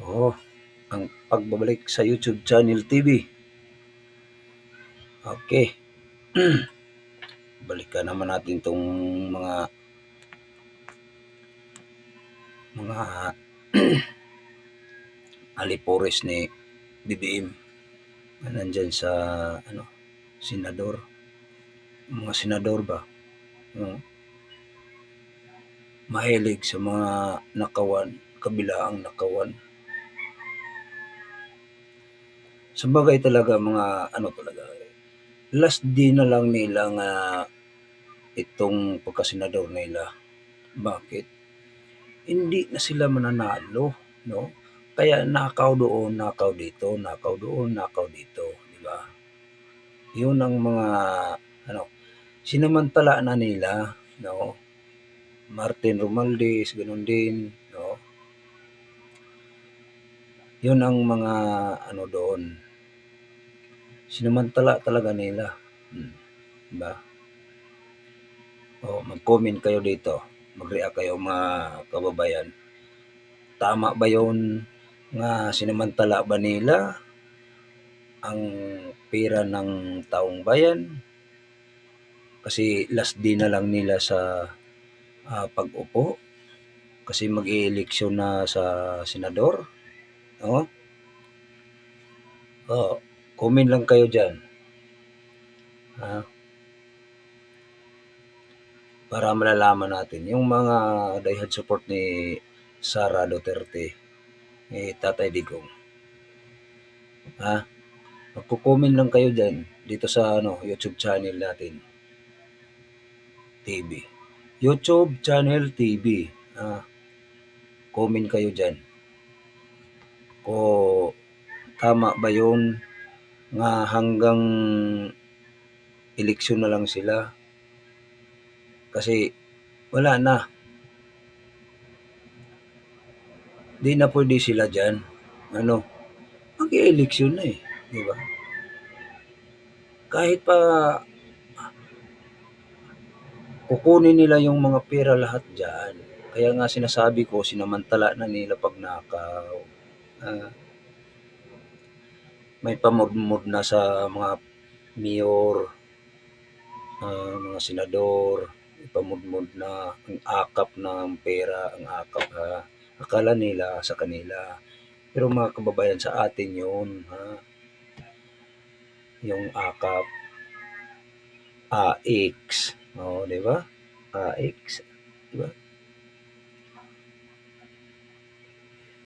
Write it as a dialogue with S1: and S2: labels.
S1: Oo, ang pagbabalik sa YouTube Channel TV. Okay, balikan naman natin 'tong mga alipores ni BBM na nandiyan sa ano, senador, mga senador ba, hmm, mahilig sa mga nakawan, kabilaang nakawan. Sabagay talaga mga ano talaga, last day na lang nila nga itong pagkasenador nila. Bakit? Hindi na sila mananalo, 'no? Kaya nakaw doon, nakaw dito, nakaw doon, nakaw dito, 'di ba? 'Yun ang mga ano, sinamantala na nila, 'no? Martin Romualdez, gano'n din, 'no? 'Yun ang mga ano doon, sinamantala talaga nila, 'di ba? Oh, mag-comment kayo dito, mag-react kayo mga kababayan. Tama ba 'yun nga sinamantala ba nila ang pera ng taong bayan? Kasi last day na lang nila sa pag-upo kasi mag-eeleksyon na sa senador, no? Oh, comment lang kayo diyan, ha, para malalaman natin yung mga diehard support ni Sara Duterte, ni Tatay Digong, ha? Magko-comment lang kayo diyan dito sa ano, YouTube channel natin, TV. YouTube channel TV, comment kayo diyan. Kung tama ba 'yun nga hanggang eleksyon na lang sila kasi wala na, 'di na puwede sila diyan ano, mag-e-eleksyon na, 'di ba? Kahit pa kukunin nila yung mga pera lahat diyan, kaya nga sinasabi ko sinamantala na nila pagnakaw, ah, may pamudmod na sa mga mayor, mga senador, ipamudmod na ang akap ng pera, ang akap, akala nila sa kanila. Pero mga kababayan sa atin 'yun, yung akap, AX, oh, 'di ba? AX, 'di ba?